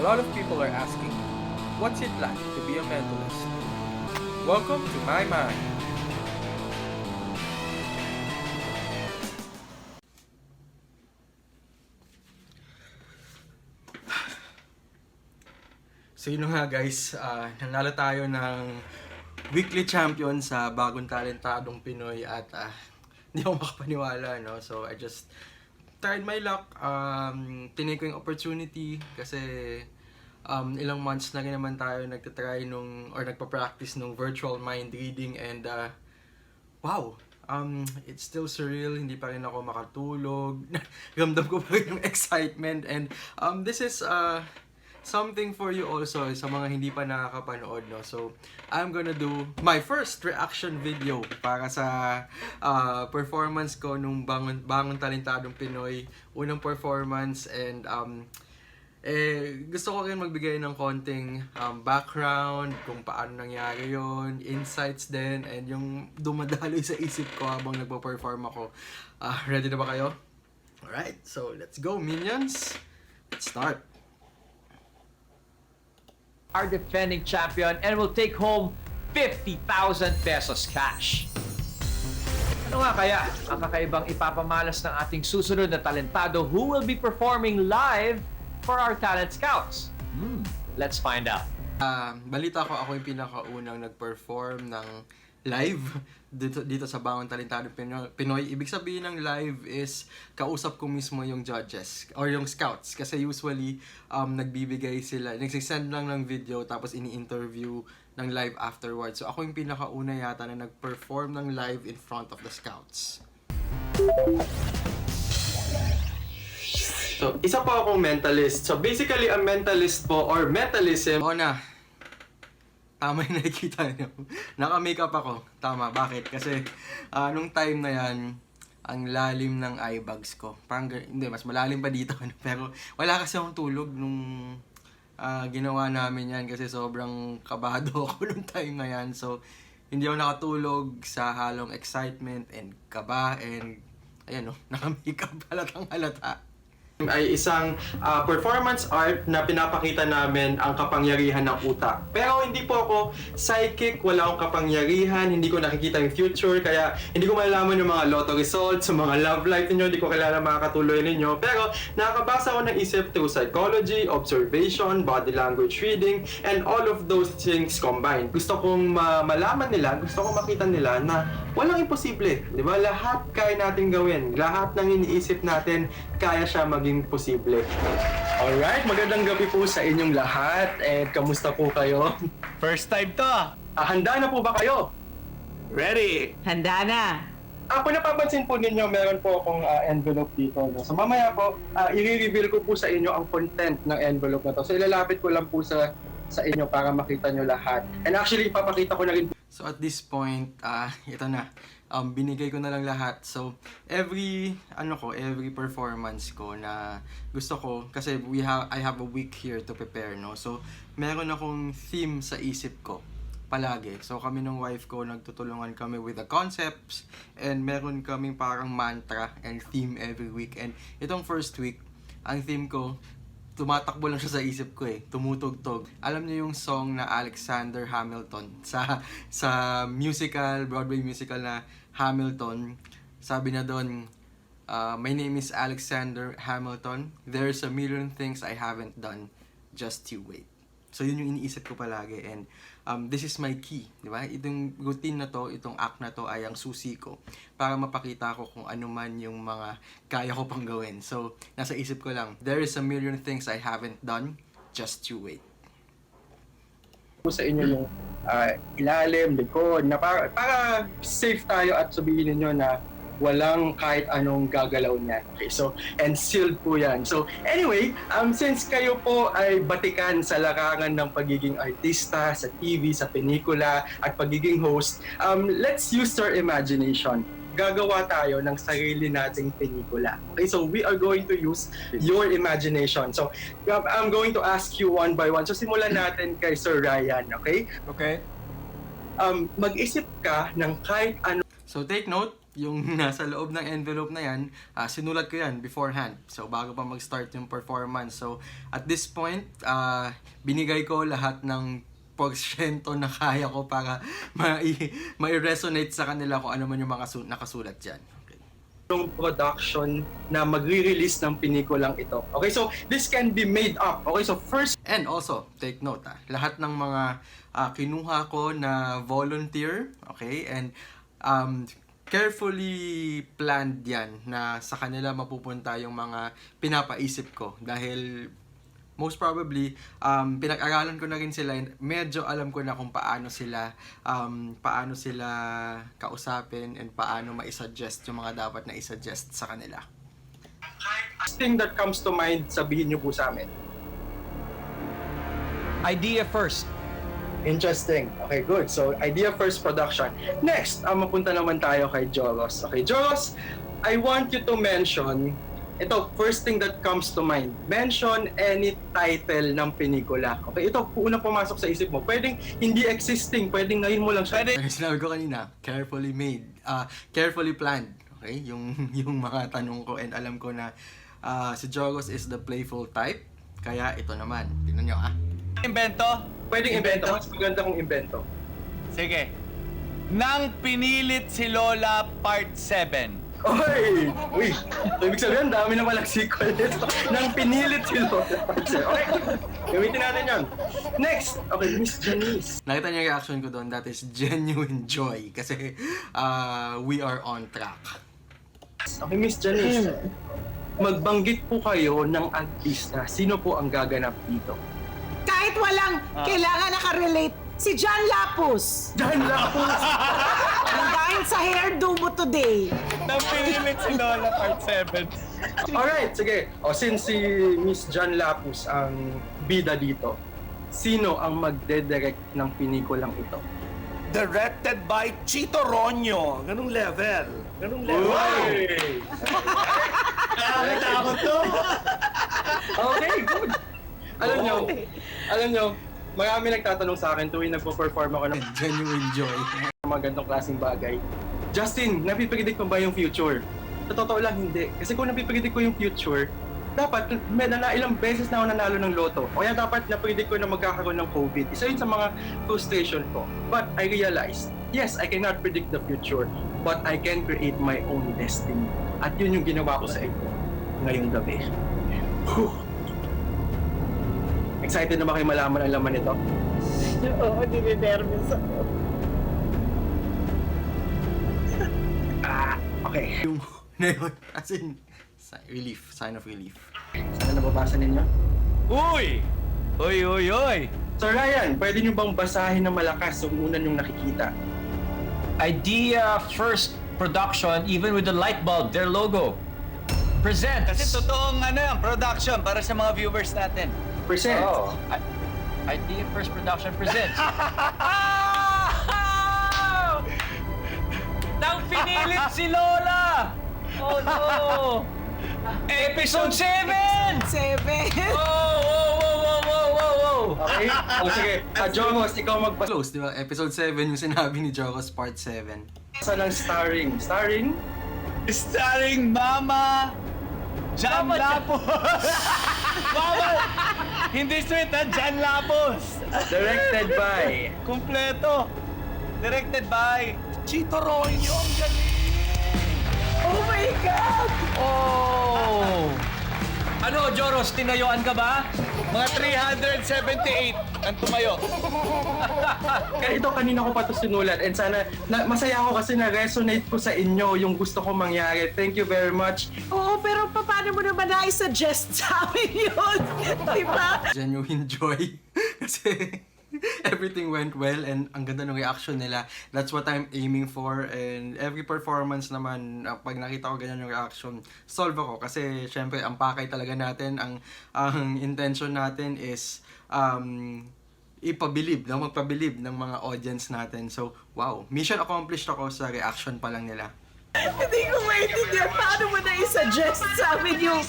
lot of people are asking, what's it like to be a mentalist? Welcome to my mind. So yun nga guys, nanalo tayo ng weekly champion sa bagong talentadong Pinoy at hindi ako makapaniwala, no? So I just tried my luck, tinake ko yung opportunity kasi ilang months na rin naman tayo nagtatry nagpa-practice nung virtual mind reading and wow! It's still surreal, hindi pa rin ako makatulog, ramdam ko pa rin yung excitement and this is something for you also sa mga hindi pa nakakapanood, no? So, I'm gonna do my first reaction video para sa performance ko nung Bagong Talentadong Pinoy, unang performance and gusto ko rin magbigay ng konting background kung paano nangyari yon, insights din, and yung dumadaloy sa isip ko habang nagpo-perform ako. Ready na ba kayo? Alright, so let's go minions! Let's start! Our defending champion and will take home 50,000 pesos cash. Ano nga kaya ang kakaibang ipapamalas ng ating susunod na talentado who will be performing live for our talent scouts? Let's find out. Balita ko ako yung pinakaunang nag-perform ng live dito sa Bagong Talentadong Pinoy. Ibig sabihin ng live is kausap ko mismo yung judges or yung scouts kasi usually nagbibigay sila, nagsisend lang ng video tapos ini-interview ng live afterwards. So ako yung pinakauna yata na nag-perform ng live in front of the scouts. So, isa po akong mentalist. So basically, a mentalist po or mentalism. O na, tama yung nakikita niyo. Naka-makeup ako. Tama, bakit? Kasi nung time na yan, ang lalim ng eye bags ko. Parang, hindi, mas malalim pa dito. Pero wala kasi akong tulog nung ginawa namin yan kasi sobrang kabado ako nung time na yan. So, hindi ako nakatulog sa halong excitement and kaba and ayan o, naka-makeup halatang halata. Ay isang performance art na pinapakita namin ang kapangyarihan ng utak. Pero hindi po ako psychic, wala akong kapangyarihan, hindi ko nakikita yung future, kaya hindi ko malalaman yung mga lotto results, yung mga love life ninyo, hindi ko kilala mga katuloy ninyo. Pero nakakabasa ako ng isip through psychology, observation, body language reading, and all of those things combined. Gusto kong malaman nila, gusto kong makita nila na walang imposible. Di ba? Lahat kaya natin gawin. Lahat ng iniisip natin, kaya siya maging posible. Alright, magandang gabi po sa inyong lahat. And kamusta po kayo? First time to! Handa na po ba kayo? Ready! Handa na! Kung napapansin po ninyo, meron po akong envelope dito. No? So mamaya po, i-reveal ko po sa inyo ang content ng envelope na to. So ilalapit ko lang po sa inyo para makita nyo lahat. And actually, ipapakita ko na rin. So at this point, ito na. Binigay ko na lang lahat. So every performance ko na gusto ko kasi I have a week here to prepare, no. So meron akong theme sa isip ko palagi. So kami ng wife ko nagtutulungan kami with the concepts and meron kaming parang mantra and theme every week. And itong first week, ang theme ko tumatakbo lang siya sa isip ko tumutugtog. Alam niyo yung song na Alexander Hamilton sa musical, Broadway musical na Hamilton. Sabi na doon, my name is Alexander Hamilton. There's a million things I haven't done. Just you wait. So yun yung iniisip ko palagi and this is my key, di ba? Itong routine na to, itong act na to ay ang susi ko para mapakita ko kung ano man yung mga kaya ko pang gawin. So, nasa isip ko lang, there is a million things I haven't done, just you wait. Sa inyo yung ilalim, likod, na para safe tayo at sabihin niyo na walang kahit anong gagalaw niyan. Okay, so, and sealed po yan. So, anyway, since kayo po ay batikan sa larangan ng pagiging artista, sa TV, sa pelikula, at pagiging host, let's use our imagination. Gagawa tayo ng sarili nating pelikula. Okay, so we are going to use your imagination. So, I'm going to ask you one by one. So, simulan natin kay Sir Ryan, okay? Okay. Mag-isip ka ng kahit ano. So, take note. yung nasa loob ng envelope na yan, sinulat ko yan beforehand. So, bago pa mag-start yung performance. So, at this point, binigay ko lahat ng porsyento na kaya ko para ma-resonate sa kanila kung ano man yung mga nakasulat dyan. Okay. Yung production na magre-release ng pelikulang ito. Okay, so this can be made up. Okay, so first And also, take note, lahat ng mga kinuha ko na volunteer, okay, and carefully planned yan na sa kanila mapupunta yung mga pinapaisip ko. Dahil most probably, pinag-aralan ko na rin sila and medyo alam ko na kung paano sila kausapin and paano ma-suggest yung mga dapat na i-suggest sa kanila. thing that comes to mind, sabihin niyo po sa amin. Idea first. Interesting. Okay, good. So, idea first production. Next, mapunta naman tayo kay Joros. Okay, Joros, I want you to mention, ito, first thing that comes to mind. Mention any title ng pelikula. Okay, ito, unang pumasok sa isip mo. Pwedeng hindi existing, pwedeng ngayon mo lang siya. Yung sinabi ko kanina, carefully made, carefully planned. Okay, yung mga tanong ko and alam ko na si Jogos is the playful type. Kaya ito naman, tingnan nyo Invento? Pwedeng invento. Mas maganda kong invento. Sige. Nang pinilit si Lola Part 7. Oy! Uy! So, ibig sabihin, dami na palang sequel nito. Nang pinilit si Lola. Okay, gamitin natin yun. Next, okay, Miss Janice. Nakita niyo yung reaction ko doon, that is genuine joy. Kasi we are on track. Okay, Miss Janice. Magbanggit po kayo ng artista. Sino po ang gaganap dito? Kahit walang kailangan nakarelate, si John Lapus. John Lapus! Ang dahil sa hairdo mo today. Nang pinilit si Lola Part 7. Alright, sige. O, since si Miss John Lapus ang bida dito, sino ang magdedirect ng pinikulang ito? Directed by Chito Ronyo. Ganung level. Ganung level. Uy! Nakakita to. Okay, good. Alam nyo, marami nagtatanong sa akin tuwing nagpo-perform ako ng Genuine joy. mga ganitong klaseng bagay. Justin, napipredict mo ba yung future? Sa totoo lang, hindi. Kasi kung napipredict ko yung future, dapat ilang beses na ako nanalo ng loto. O kaya dapat napredict ko na magkakaroon ng COVID. Isa yun sa mga frustration ko. But I realized, yes, I cannot predict the future, but I can create my own destiny. At yun yung ginawa ko sa inyo ngayong gabi. Whew. Excited na ba kayo malaman ang laman nito? Oo, nininervous ako. Okay. Yung na yun, as in, relief, sign of relief. Sana nababasa ninyo? Uy! Uy, uy, uy! So Ryan, pwede nyo bang basahin na malakas yung una nyong nakikita? Idea first production, even with the light bulb, their logo. Presents. Kasi totoong production para sa mga viewers natin. Present. Oh, Idea first production presents. Nang pinilit si Lola! Oh no! Episode 7! 7. Oh! Okay? O sige, Jomos, ikaw magbasa Close, di ba? Episode 7 yung sinabi ni Jogos Part 7. ng starring. Starring? Starring Mama Jan Lapos! Mama! Hindi sweet Jan Lapos! Directed by... Kompleto! Directed by Chito Ronyo! Ang galing! Oh my God! Oh! Ano, Joros, tinayuan ka ba? Mga 378 ang tumayo. Kaya ito kanina ko pa ito sinulat and sana masaya ako kasi na-resonate ko sa inyo yung gusto kong mangyari. Thank you very much. Oo, pero paano mo naman na-suggest sa amin yun? Diba? Genuine joy. Kasi everything went well and ang ganda ng reaction nila. That's what I'm aiming for and every performance naman, pag nakita ko ganyan yung reaction, solve ako. Kasi syempre, ang pakay talaga natin, ang intention natin is magpabilib ng mga audience natin. So, wow, mission accomplished ako sa reaction pa lang nila. Hindi ko maintindihan. Paano mo na-suggest sa amin yung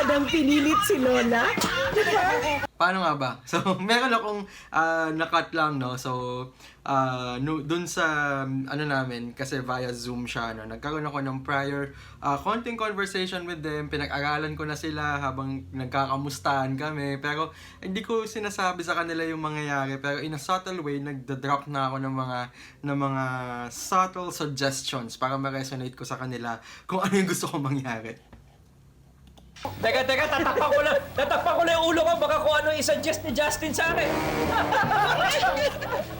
nang pinilit si Lola? Diba? paano nga ba? So, meron akong na-cut lang, no? So, dun sa, namin, kasi via Zoom siya, no? Nagkaroon ako ng prior konting conversation with them. Pinag-aralan ko na sila habang nagkakamustahan kami. Pero, hindi ko sinasabi sa kanila yung mangyayari. Pero, in a subtle way, nagda-drop na ako ng mga subtle suggestions para ma-resonate ko sa kanila kung ano yung gusto kong mangyari. Teka, tatakpan ko lang yung ulo ko, baka kung ano i-suggest ni Justin sa akin.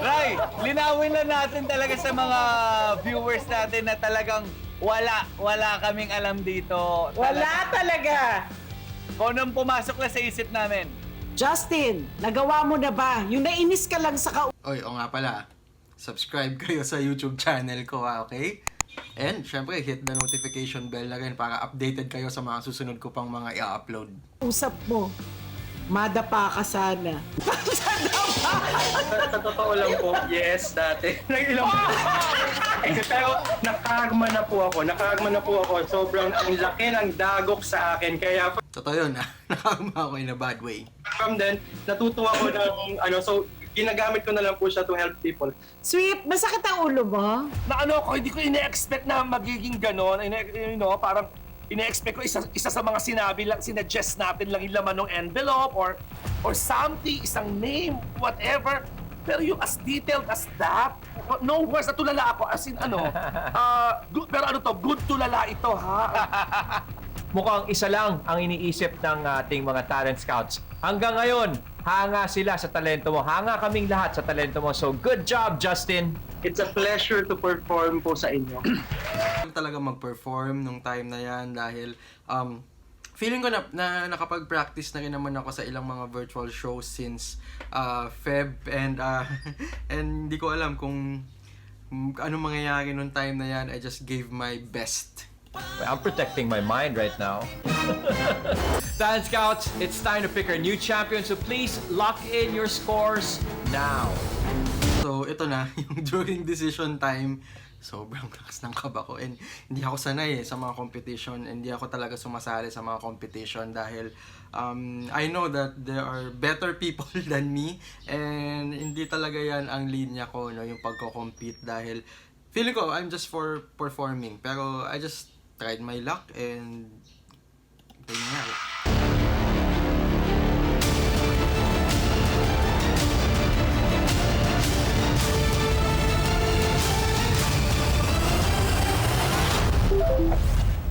Ray, linawin na natin talaga sa mga viewers natin na talagang wala kaming alam dito. Wala talaga. Kung anong pumasok na sa isip namin. Justin, nagawa mo na ba? Yung nainis ka lang sa Oy, o nga pala, subscribe kayo sa YouTube channel ko, okay? And, syempre, hit the notification bell na rin para updated kayo sa mga susunod ko pang mga i-upload. kausap mo. Madapa ka sana. Sa totoo lang po, yes, dati. Nag-ilang pero nakagma na po ako. Sobrang ang laki ng dagok sa akin. Kaya Totoo yun, nakakama ako in a bad way. from then, natutuwa ko ng so ginagamit ko na lang po siya to help people. Sweet, masakit ang ulo mo? Na ano ko, hindi ko ine-expect na magiging ganon. Parang ine-expect ko isa sa mga sinabi lang, sinuggest natin lang yung laman ng envelope or something, isang name, whatever. Pero yung as detailed as that, no words, natulala ako. As in good, pero good tulala ito, ha? Mukhang isa lang ang iniisip ng ating mga talent scouts. Hanggang ngayon, hanga sila sa talento mo. Hanga kaming lahat sa talento mo. So, good job, Justin! It's a pleasure to perform po sa inyo. Talaga mag-perform nung time na yan dahil feeling ko na nakapag-practice na rin naman ako sa ilang mga virtual shows since Feb and hindi ko alam kung anong mangyayari nung time na yan. I just gave my best. I'm protecting my mind right now. Talent Scouts, it's time to pick our new champion. So please lock in your scores now. So, ito na, yung during decision time, sobrang lakas ng kaba ko. And hindi ako sanay sa mga competition. Hindi ako talaga sumasali sa mga competition dahil I know that there are better people than me. And hindi talaga yan ang linya ko, no, yung pagko-compete dahil feeling ko I'm just for performing. Pero I just tried my luck and ito yung nangyari.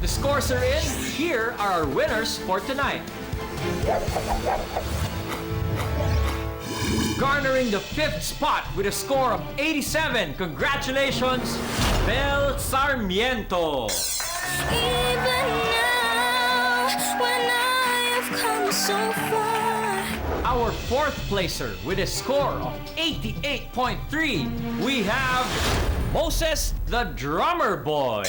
The scores are in. Here are our winners for tonight. Garnering the 5th spot with a score of 87. Congratulations, Bel Sarmiento. Even now, when I have come so far. Our 4th placer with a score of 88.3, we have Moses the Drummer Boy.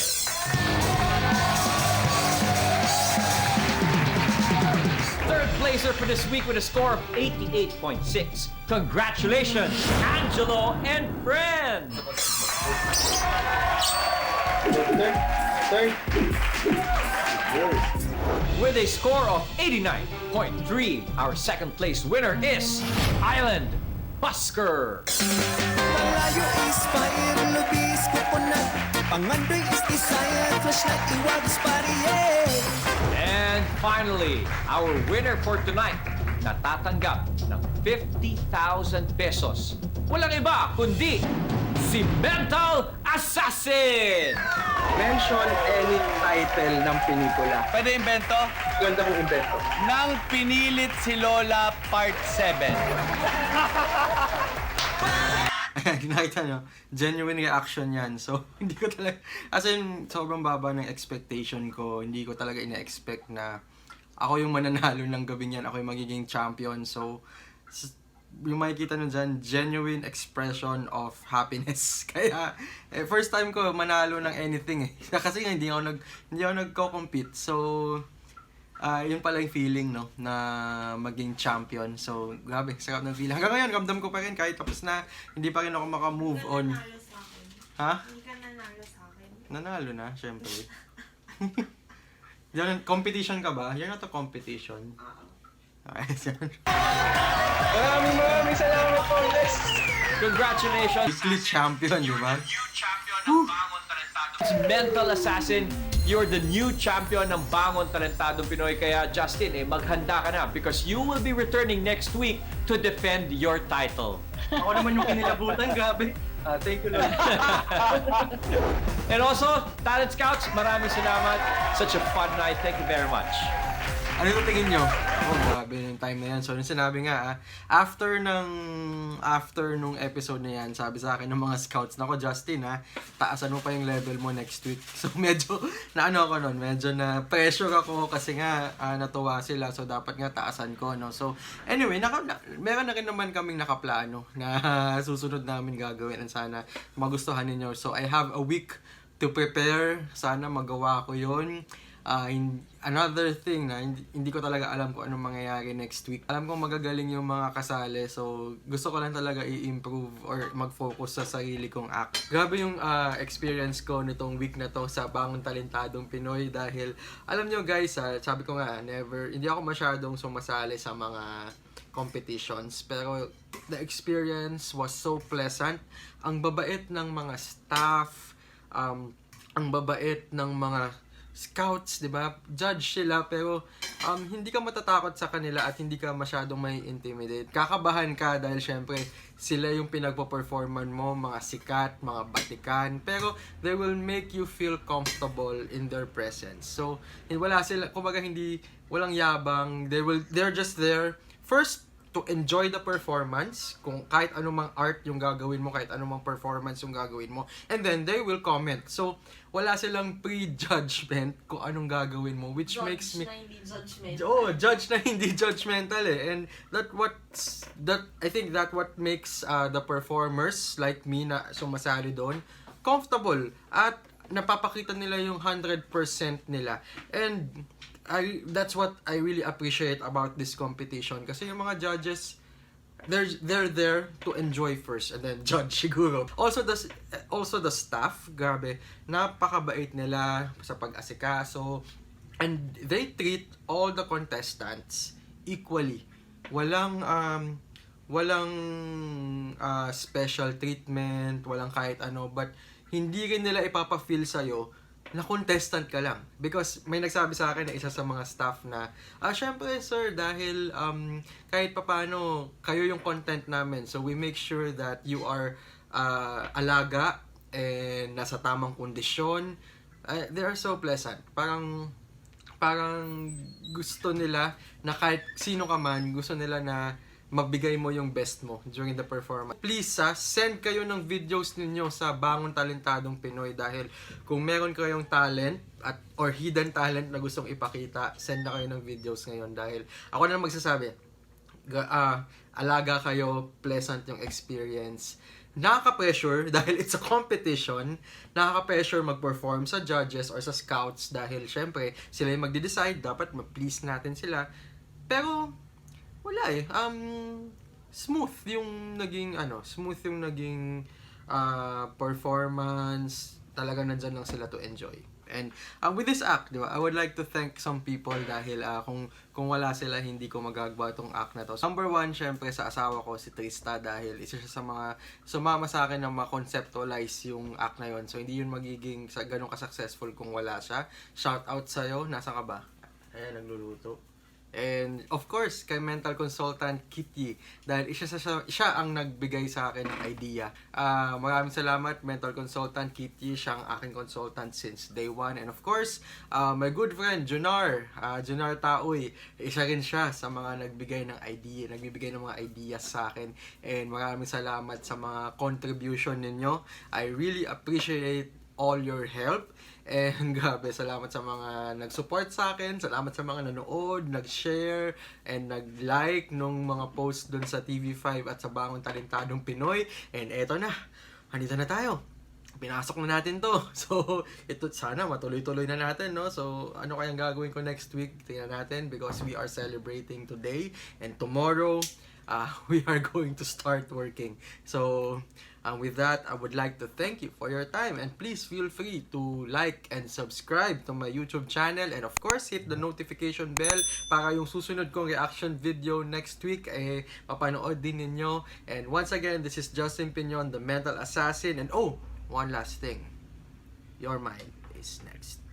3rd placer for this week with a score of 88.6. Congratulations, Angelo and friends! With a score of 89.3, our 2nd place winner is Island Busker. Malayo is fire, lubis, coconut. Pangandoy is desire, flashlight, iwagis pari, And finally, our winner for tonight, natatanggap ng 50,000 pesos. Walang iba kundi si Mental Assassin! Mention any title ng pelikula. Pwede invento? Ganda mong invento. Nang pinilit si Lola Part 7. Nakita nyo, genuine reaction yan. So, hindi ko talaga, as in, sobrang baba ng expectation ko. Hindi ko talaga ina-expect na ako yung mananalo ng gabing yan. Ako yung magiging champion. So, yung makikita nyo dyan, genuine expression of happiness. Kaya, first time ko manalo ng anything eh. Kasi nga, hindi ako nagko-compete. So, yun pala yung feeling, no, na maging champion. So, grabe, sarap ng feeling. Hanggang ngayon, ramdam ko pa rin kahit tapos na, hindi pa rin ako makamove on. Ha? Hindi ka nanalo sa akin. Nanalo na, syempre. Yan, competition ka ba? You're not a competition. Okay, so, Maraming salamat po. Yes! Congratulations! weekly champion, di ba? Mental Assassin, you're the new champion ng Bangon Talentadong Pinoy. Kaya Justin, maghanda ka na because you will be returning next week to defend your title. Ako naman yung kinilabutan, grabe. Thank you, Lord. And also, Talent Scouts, maraming salamat. Such a fun night. Thank you very much. Ano yung tingin nyo? Oh, grabe yung time na yan. So, nung sinabi nga, after nung episode na yan, sabi sa akin ng mga scouts, nako Justin, taasan mo pa yung level mo next week. So, medyo, medyo na pressure ako kasi nga, natuwa sila. So, dapat nga taasan ko, no? So, anyway, meron na rin naman kaming nakaplano na susunod namin gagawin and sana magustuhan ninyo. So, I have a week to prepare. Sana magawa ko yun. Another thing na hindi ko talaga alam kung anong mangyayari next week. Alam kong magagaling yung mga kasali, so gusto ko lang talaga i-improve or mag-focus sa sarili kong act. Grabe yung experience ko nitong week na to sa Bangon Talentadong Pinoy dahil alam nyo guys, sabi ko nga, hindi ako masyadong sumasali sa mga competitions, pero the experience was so pleasant. Ang babait ng mga staff, ang babait ng mga scouts, 'di ba? Judge sila pero hindi ka matatakot sa kanila at hindi ka masyadong may intimidate. Kakabahan ka dahil syempre sila yung pinagpo-performan mo, mga sikat, mga batikan, pero they will make you feel comfortable in their presence. So, wala sila, kumbaga walang yabang, they're just there first to enjoy the performance, kung kahit anumang art yung gagawin mo, kahit anumang performance yung gagawin mo, and then they will comment. So, wala silang pre-judgment kung anong gagawin mo, which makes me... judge na hindi judgmental eh. And I think that what makes the performers like me na sumasali doon comfortable at napapakita nila yung 100% nila. And that's what I really appreciate about this competition kasi yung mga judges they're there to enjoy first and then judge siguro. Also the staff, grabe, napakabait nila sa pag-asikaso and they treat all the contestants equally. Walang special treatment, walang kahit ano, but hindi rin nila ipapa-feel sa'yo na contestant ka lang. Because may nagsabi sa akin na isa sa mga staff na, syempre sir, dahil kahit papano, kayo yung content namin. So we make sure that you are alaga and nasa tamang kondisyon. They are so pleasant. Parang gusto nila na kahit sino ka man, gusto nila na magbigay mo yung best mo during the performance. Please send kayo ng videos ninyo sa Bangon Talentadong Pinoy dahil kung meron kayong talent or hidden talent na gustong ipakita, send na kayo ng videos ngayon dahil ako na magsasabi, alaga kayo, pleasant yung experience. Nakaka-pressure dahil it's a competition, nakaka-pressure mag-perform sa judges or sa scouts dahil syempre sila yung magde-decide, dapat ma-please natin sila. Pero wala eh. Smooth yung naging performance. Talaga nandyan lang sila to enjoy. And with this act, di ba, I would like to thank some people dahil kung wala sila, hindi ko magagawa tong act na to. Number one, syempre sa asawa ko, si Trista, dahil isa siya sa mga sumama sa akin na ma-conceptualize yung act na yon. So, hindi yun magiging ganun ka-successful kung wala siya. Shout out sa'yo. Nasa ka ba? Ayan, nagluluto. And of course, kay mental consultant Kitty dahil siya ang nagbigay sa akin ng idea. Maraming salamat mental consultant Kitty, siya ang aking consultant since day one. And of course, my good friend Junar Taoy, isa rin siya sa mga nagbigay ng mga ideas sa akin. And maraming salamat sa mga contribution ninyo. I really appreciate all your help. And grabe, salamat sa mga nag-support sa akin, salamat sa mga nanood, nag-share, and nag-like nung mga post dun sa TV5 at sa Bangon Talentadong Pinoy. And eto na, andito na tayo. Pinasok na natin to. So, ito sana matuloy-tuloy na natin, no? So, ano kayang gagawin ko next week? Tingnan natin because we are celebrating today and tomorrow, we are going to start working. So, With that, I would like to thank you for your time, and please feel free to like and subscribe to my YouTube channel, and of course hit the notification bell para yung susunod kong reaction video next week mapanood din ninyo. And once again, this is Justin Piñon, the Mental Assassin, and one last thing, your mind is next.